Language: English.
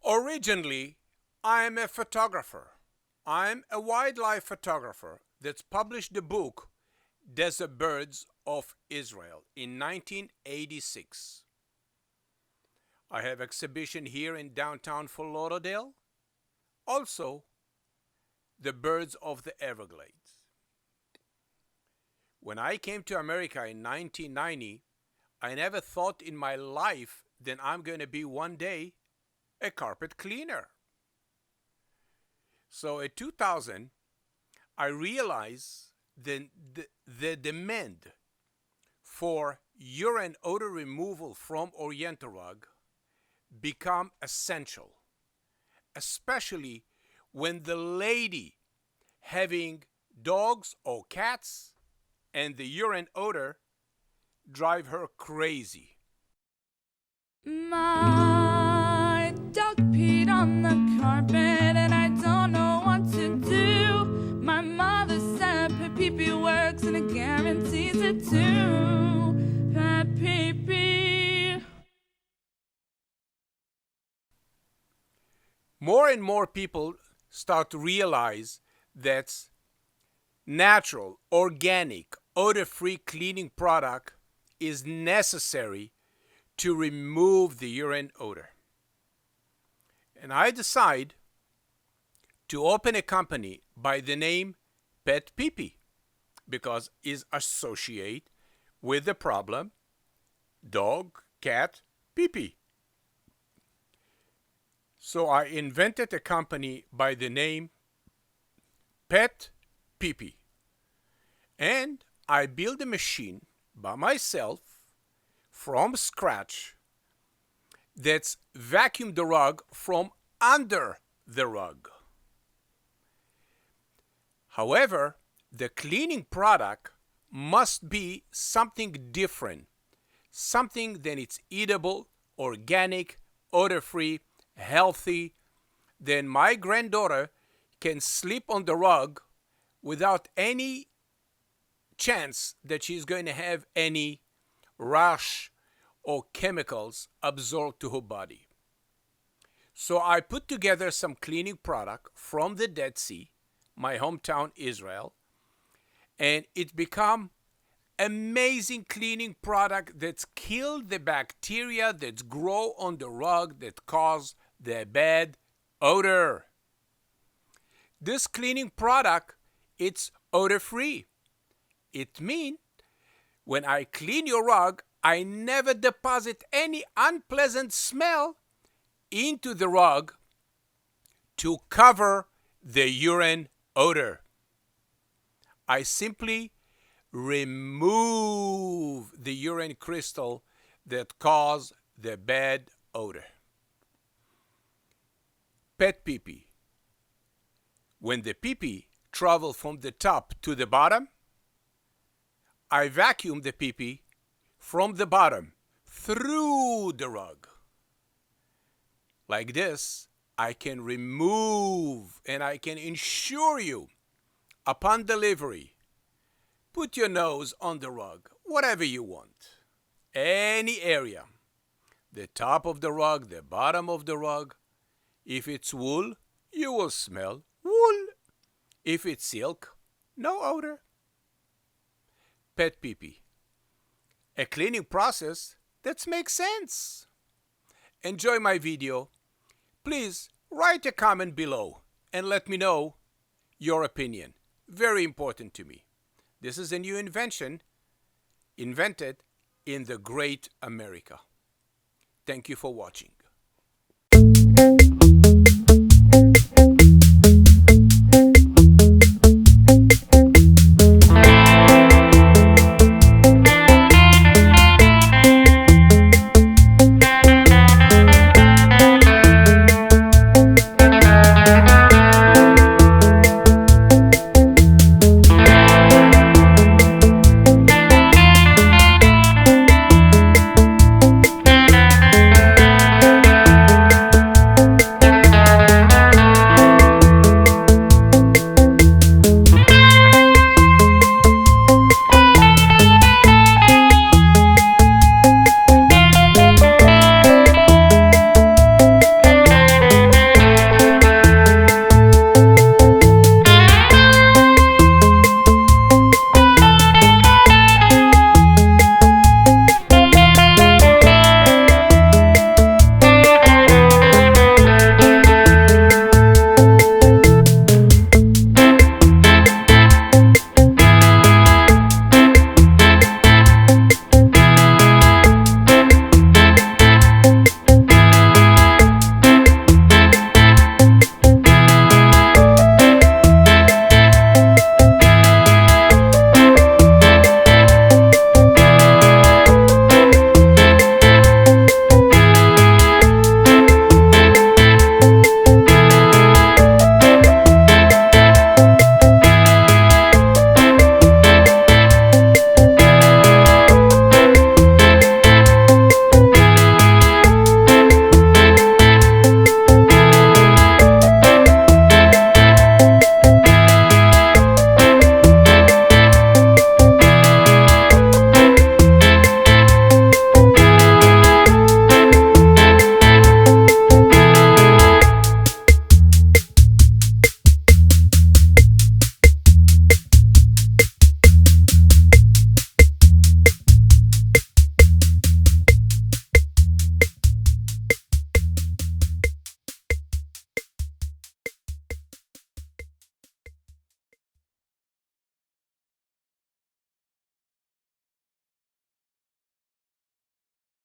Originally, I'm a photographer. I'm a wildlife photographer that's published the book Desert Birds of Israel in 1986. I have exhibition here in downtown Fort Lauderdale. Also, the birds of the Everglades. When I came to America in 1990, I never thought in my life that I'm going to be one day a carpet cleaner. So in 2000, I realized the demand for urine odor removal from Oriental rug become essential, especially when the lady having dogs or cats and the urine odor drive her crazy. My dog peed on the carpet and I don't know what to do. My mother said PetPeePee works and it guarantees it too. PetPeePee. More and more people start to realize that natural, organic, odor-free cleaning product is necessary to remove the urine odor. And I decide to open a company by the name PetPeePee because it's associated with the problem dog, cat, pee-pee. So I invented a company by the name PetPeePee. And I built a machine by myself from scratch that's vacuum the rug from under the rug. However, the cleaning product must be something different, something that it's eatable, organic, odor-free, healthy. Then my granddaughter can sleep on the rug without any chance that she's going to have any rash or chemicals absorbed to her body. So I put together some cleaning product from the Dead Sea, my hometown Israel, and it become amazing cleaning product that's killed the bacteria that grow on the rug that cause the bad odor. This cleaning product, it's odor free. It means when I clean your rug, I never deposit any unpleasant smell into the rug to cover the urine odor. I simply remove the urine crystal that cause the bad odor. PetPeePee. When the pee-pee travel from the top to the bottom, I vacuum the pee-pee from the bottom through the rug. Like this, I can remove and I can ensure you upon delivery, put your nose on the rug, whatever you want, any area, the top of the rug, the bottom of the rug. If it's wool, you will smell wool. If it's silk, no odor. PetPeePee, a cleaning process that makes sense. Enjoy my video. Please write a comment below and let me know your opinion. Very important to me. This is a new invention invented in the great America. Thank you for watching.